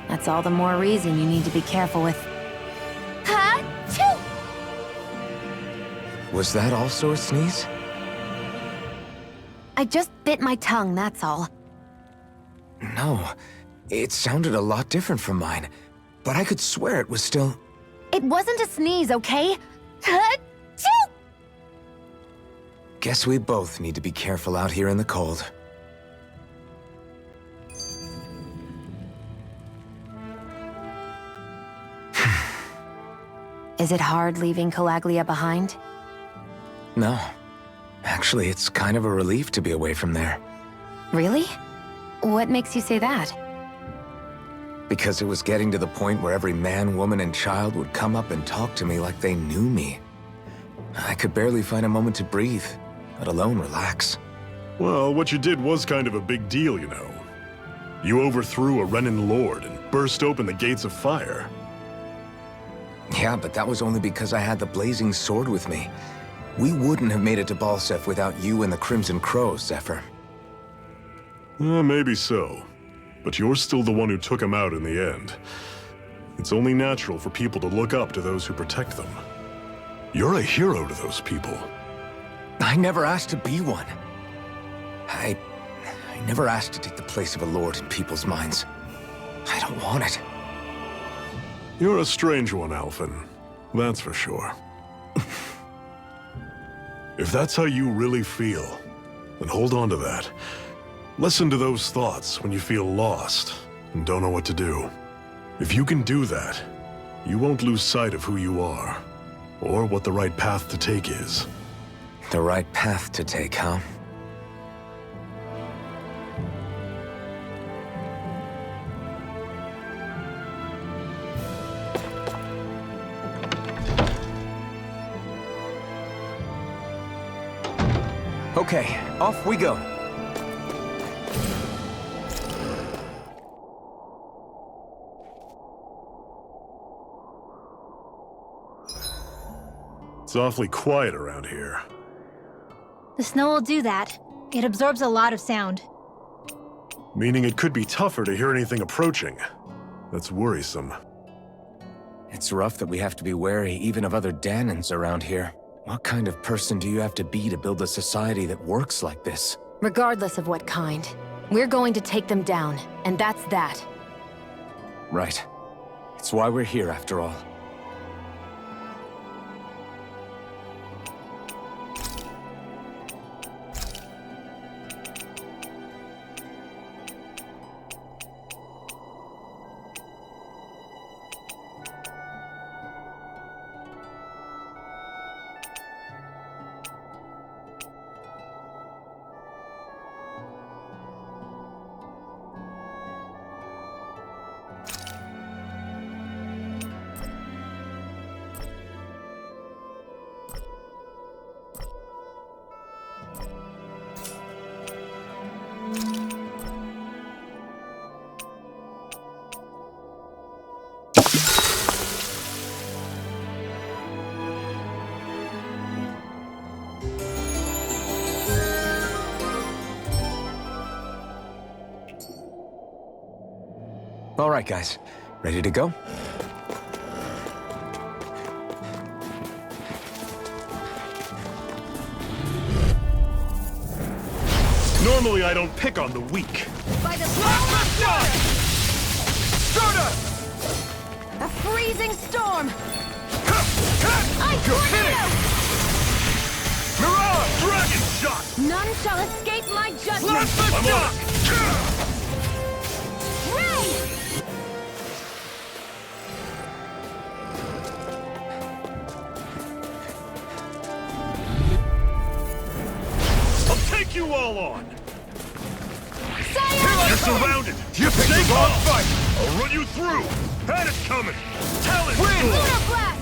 That's all the more reason you need to be careful with. Achoo! Was that also a sneeze? I just bit my tongue, that's all. No, it sounded a lot different from mine, but I could swear it was still... It wasn't a sneeze, okay? Achoo! Guess we both need to be careful out here in the cold. Is it hard leaving Calaglia behind? No. Actually, it's kind of a relief to be away from there. Really? What makes you say that? Because it was getting to the point where every man, woman, and child would come up and talk to me like they knew me. I could barely find a moment to breathe, let alone relax. Well, what you did was kind of a big deal, you know. You overthrew a Renin lord and burst open the gates of fire. Yeah, but that was only because I had the blazing sword with me. We wouldn't have made it to Balseph without you and the Crimson Crows, Zephyr. Maybe so. But you're still the one who took him out in the end. It's only natural for people to look up to those who protect them. You're a hero to those people. I never asked to be one. I never asked to take the place of a lord in people's minds. I don't want it. You're a strange one, Alphen. That's for sure. If that's how you really feel, then hold on to that. Listen to those thoughts when you feel lost and don't know what to do. If you can do that, you won't lose sight of who you are, or what the right path to take is. The right path to take, huh? Okay, off we go. It's awfully quiet around here. The snow will do that. It absorbs a lot of sound. Meaning it could be tougher to hear anything approaching. That's worrisome. It's rough that we have to be wary even of other Danans around here. What kind of person do you have to be to build a society that works like this? Regardless of what kind. We're going to take them down, and that's that. Right. It's why we're here, after all. All right, guys. Ready to go? Normally, I don't pick on the weak. By the power of God! A freezing storm! I tornado! Mirage! Dragon shot! None shall escape my judgment! I'm on it! Ray! I'll take you all on! Sire! You're surrounded! You picked the wrong fight! I'll run you through! Panic coming! Talon storm! Lunar blast!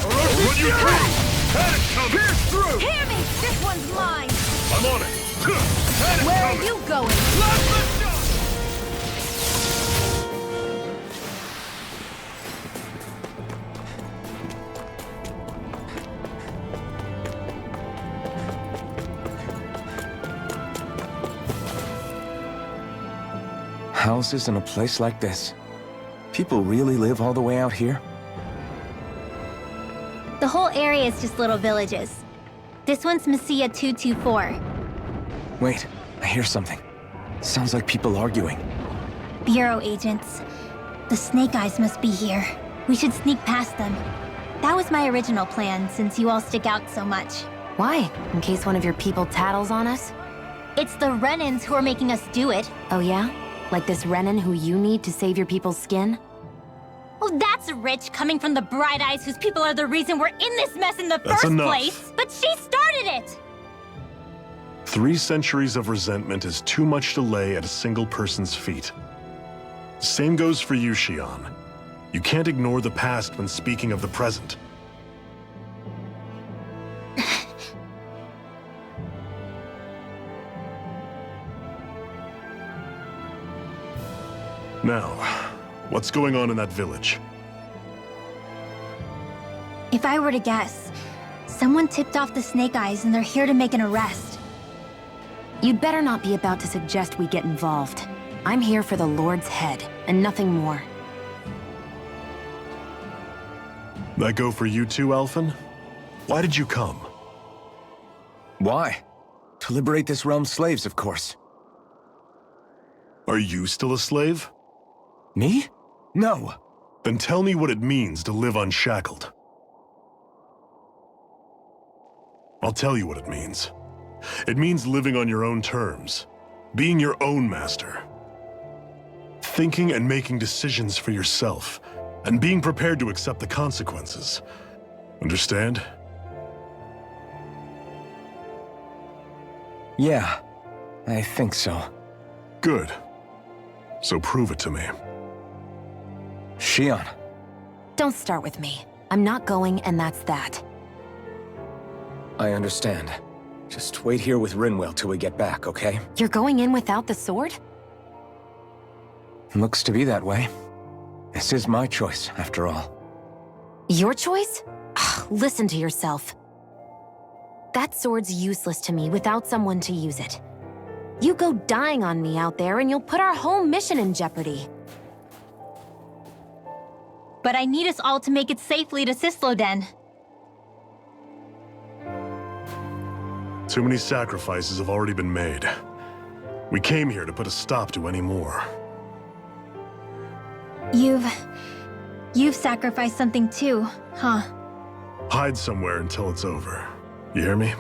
I'll run you through! Panic coming! Pierce through! Hear me! This one's mine! I'm on it! Panic Where coming! are you going? Last shot! Houses in a place like this. People really live all the way out here? The whole area is just little villages. This one's Messiah 224. Wait, I hear something. Sounds like people arguing. Bureau agents. The Snake Eyes must be here. We should sneak past them. That was my original plan, since you all stick out so much. Why? In case one of your people tattles on us? It's the Renans who are making us do it. Oh yeah? Like this Renan who you need to save your people's skin? Oh, that's rich, coming from the Bright Eyes whose people are the reason we're in this mess in the That's first enough. place. But she started it! 3 centuries of resentment is too much to lay at a single person's feet. Same goes for you, Xion. You can't ignore the past when speaking of the present. Now, what's going on in that village? If I were to guess, someone tipped off the Snake Eyes and they're here to make an arrest. You'd better not be about to suggest we get involved. I'm here for the Lord's head, and nothing more. That go for you too, Alphen? Why did you come? Why? To liberate this realm's slaves, of course. Are you still a slave? Me? No. Then tell me what it means to live unshackled. I'll tell you what it means. It means living on your own terms, being your own master. Thinking and making decisions for yourself, and being prepared to accept the consequences. Understand? Yeah, I think so. Good. So prove it to me. Xion. Don't start with me. I'm not going, and that's that. I understand. Just wait here with Rinwel till we get back, okay? You're going in without the sword? Looks to be that way. This is my choice, after all. Your choice? Listen to yourself. That sword's useless to me without someone to use it. You go dying on me out there and you'll put our whole mission in jeopardy. But I need us all to make it safely to Sisloden. Too many sacrifices have already been made. We came here to put a stop to any more. You've sacrificed something too, huh? Hide somewhere until it's over. You hear me?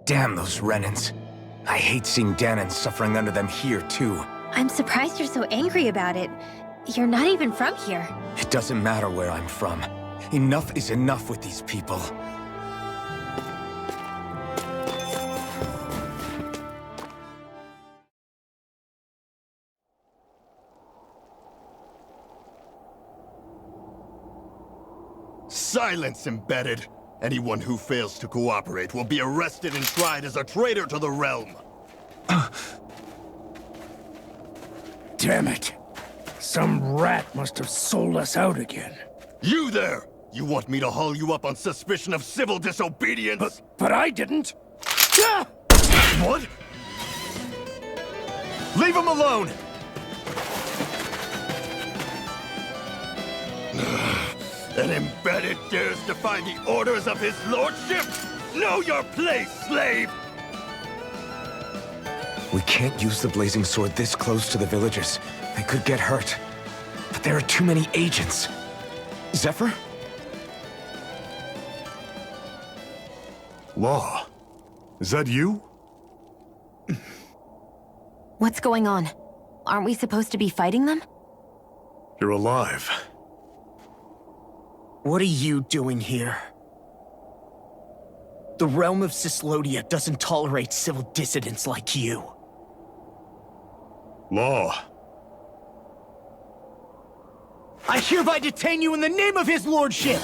Damn those Renans. I hate seeing Danon suffering under them here, too. I'm surprised you're so angry about it. You're not even from here. It doesn't matter where I'm from. Enough is enough with these people. Silence, embedded! Anyone who fails to cooperate will be arrested and tried as a traitor to the realm! Damn it. Some rat must have sold us out again. You there! You want me to haul you up on suspicion of civil disobedience? But I didn't. Ah! What? Leave him alone! An embedded dares defy the orders of his lordship? Know your place, slave! We can't use the blazing sword this close to the villagers. They could get hurt. But there are too many agents. Zephyr? Law, is that you? What's going on? Aren't we supposed to be fighting them? You're alive. What are you doing here? The realm of Cyslodia doesn't tolerate civil dissidents like you. Law. I hereby detain you in the name of his lordship!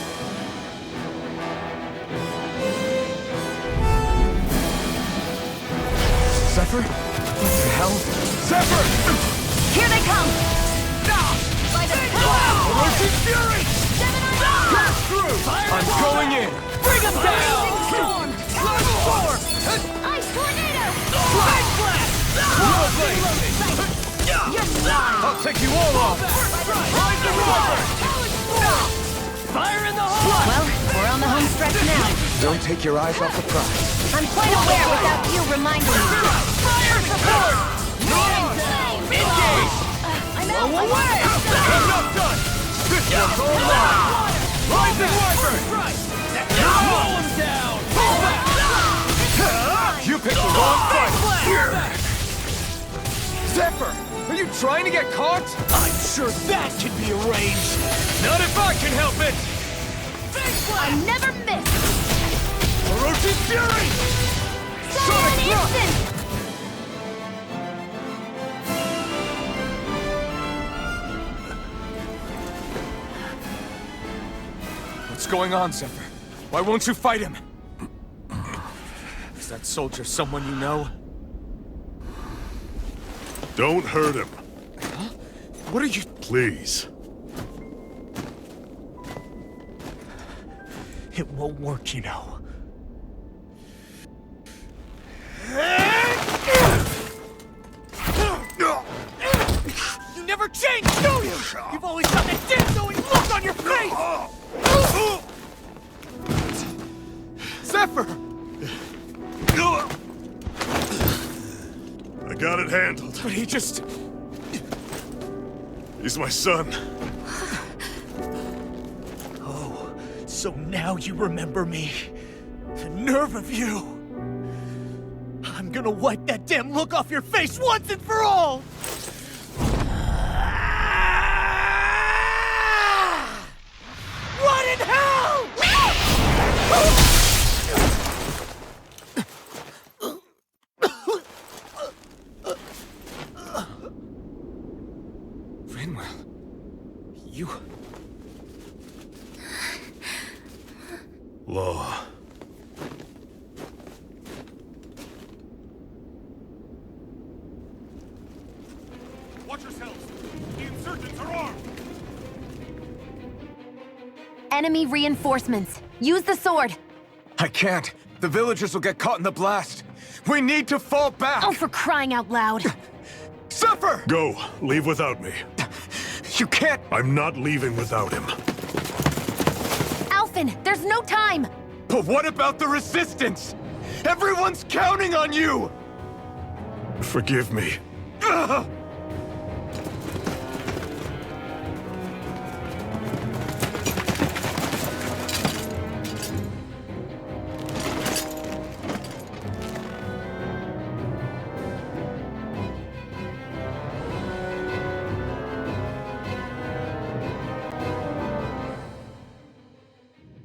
Zephyr? What the hell? Zephyr! Here they come! By the Roach's fury! Pass through! I'm going in! Bring them down! Storm! Ice tornado! Ice blast! You're mine! I'll take you all off! Fire in the hole! Well, we're on the home stretch now. Don't take your eyes off the prize. I'm quite aware without you reminding me. Fire support! Engage! I'm out. Away! Enough done! This one's all mine! Rising Wyvern! Roll him down! Pull back! You picked the wrong fight! Zephyr! Are you trying to get caught? I'm sure that can be arranged! Not if I can help it! I never miss! Roach's fury! Silent instant! What's going on, Zephyr? Why won't you fight him? Is that soldier someone you know? Don't hurt him. Huh? What are you... Please. It won't work, you know. You never change, do you? You've always got that dead-knowing look on your face! Zephyr! I got it handled. But he just... He's my son. Oh, so now you remember me. The nerve of you! I'm gonna wipe that damn look off your face once and for all! What in hell?! Rinwel... You... Law. Watch yourselves! The insurgents are armed! Enemy reinforcements. Use the sword. I can't. The villagers will get caught in the blast. We need to fall back. Oh, for crying out loud. Zephyr! Go. Leave without me. You can't... I'm not leaving without him. Alphen, there's no time. But what about the resistance? Everyone's counting on you! Forgive me. Ugh!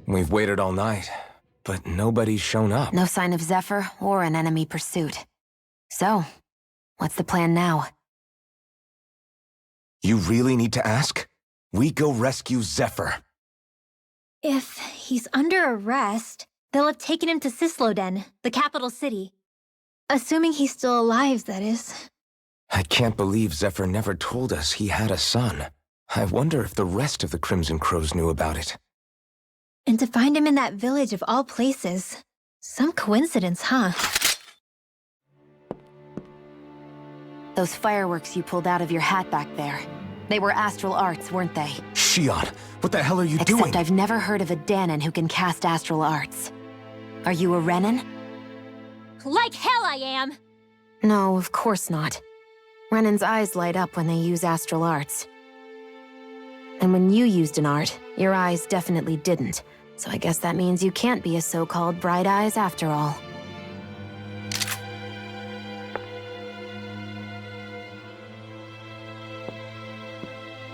We've waited all night, but nobody's shown up. No sign of Zephyr or an enemy pursuit. So, what's the plan now? You really need to ask? We go rescue Zephyr. If he's under arrest, they'll have taken him to Cysloden, the capital city. Assuming he's still alive, that is. I can't believe Zephyr never told us he had a son. I wonder if the rest of the Crimson Crows knew about it. And to find him in that village of all places. Some coincidence, huh? Those fireworks you pulled out of your hat back there. They were astral arts, weren't they? Shion, what the hell are you doing? Except I've never heard of a Danon who can cast astral arts. Are you a Renin? Like hell I am! No, of course not. Renin's eyes light up when they use astral arts. And when you used an art, your eyes definitely didn't. So I guess that means you can't be a so-called bright eyes after all.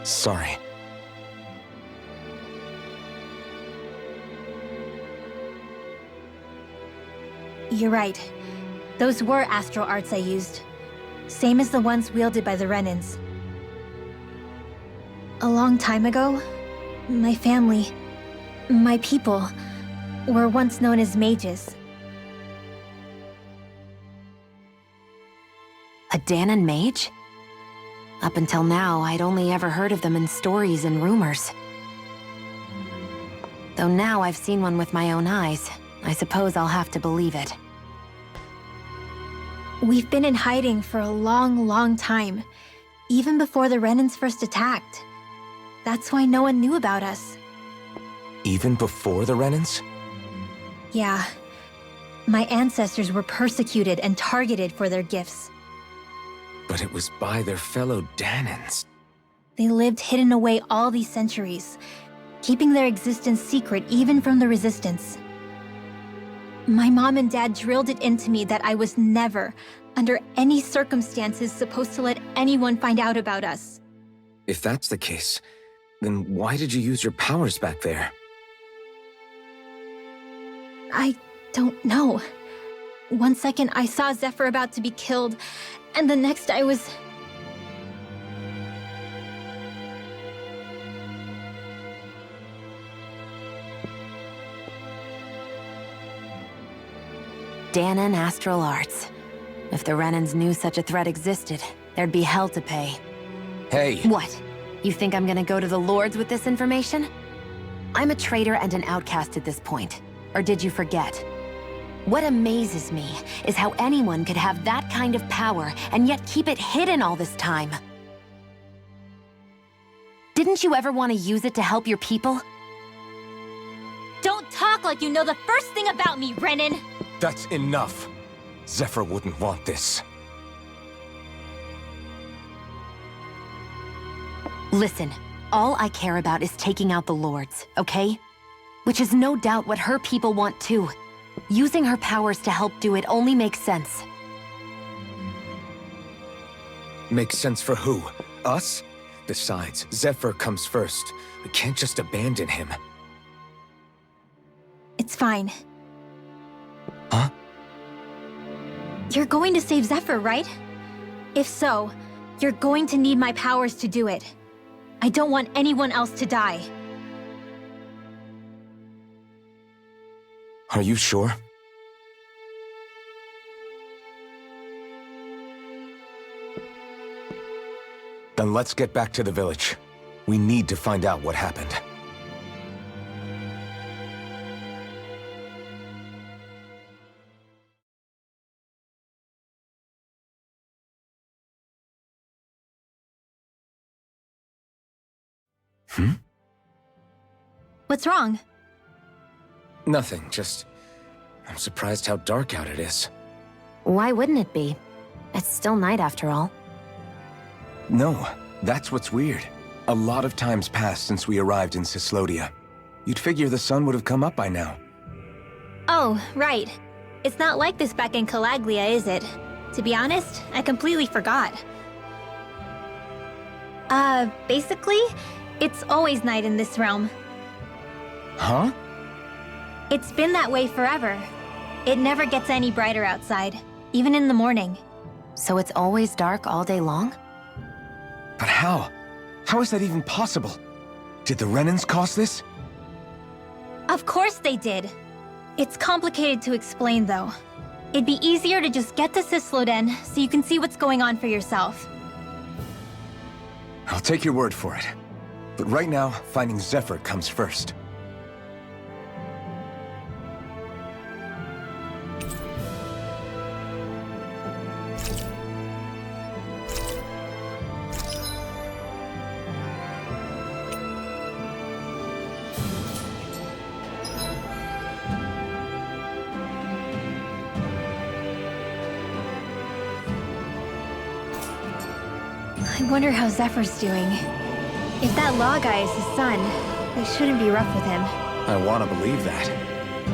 Sorry. You're right. Those were astral arts I used. Same as the ones wielded by the Renins. A long time ago, my family, my people, were once known as mages. A Danon mage? Up until now, I'd only ever heard of them in stories and rumors. Though now I've seen one with my own eyes, I suppose I'll have to believe it. We've been in hiding for a long, long time, even before the Renins first attacked. That's why no one knew about us. Even before the Renins? Yeah. My ancestors were persecuted and targeted for their gifts. But it was by their fellow Danons. They lived hidden away all these centuries, keeping their existence secret even from the Resistance. My mom and dad drilled it into me that I was never, under any circumstances, supposed to let anyone find out about us. If that's the case, then why did you use your powers back there? I don't know. One second I saw Zephyr about to be killed, and the next I was... Danon astral arts. If the Renins knew such a threat existed, there'd be hell to pay. Hey! What? You think I'm gonna go to the Lords with this information? I'm a traitor and an outcast at this point. Or did you forget? What amazes me is how anyone could have that kind of power and yet keep it hidden all this time. Didn't you ever want to use it to help your people? Don't talk like you know the first thing about me, Renin! That's enough. Zephyr wouldn't want this. Listen, all I care about is taking out the Lords, okay? Which is no doubt what her people want too. Using her powers to help do it only makes sense. Makes sense for who? Us? Besides, Zephyr comes first. We can't just abandon him. It's fine. Huh? You're going to save Zephyr, right? If so, you're going to need my powers to do it. I don't want anyone else to die. Are you sure? Then let's get back to the village. We need to find out what happened. What's wrong? Nothing, just... I'm surprised how dark out it is. Why wouldn't it be? It's still night after all. No, that's what's weird. A lot of time's passed since we arrived in Cyslodia. You'd figure the sun would have come up by now. Oh, right. It's not like this back in Calaglia, is it? To be honest, I completely forgot. Basically, it's always night in this realm. Huh? It's been that way forever. It never gets any brighter outside, even in the morning. So it's always dark all day long? But how? How is that even possible? Did the Renins cause this? Of course they did. It's complicated to explain, though. It'd be easier to just get to Cysloden so you can see what's going on for yourself. I'll take your word for it. But right now, finding Zephyr comes first. I wonder how Zephyr's doing. If that law guy is his son, they shouldn't be rough with him. I want to believe that.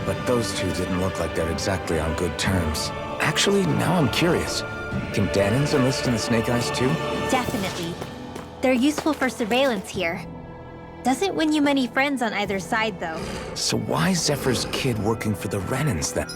But those two didn't look like they're exactly on good terms. Actually, now I'm curious. Can Danins enlist in the Snake Eyes too? Definitely. They're useful for surveillance here. Doesn't win you many friends on either side, though. So why is Zephyr's kid working for the Renans then?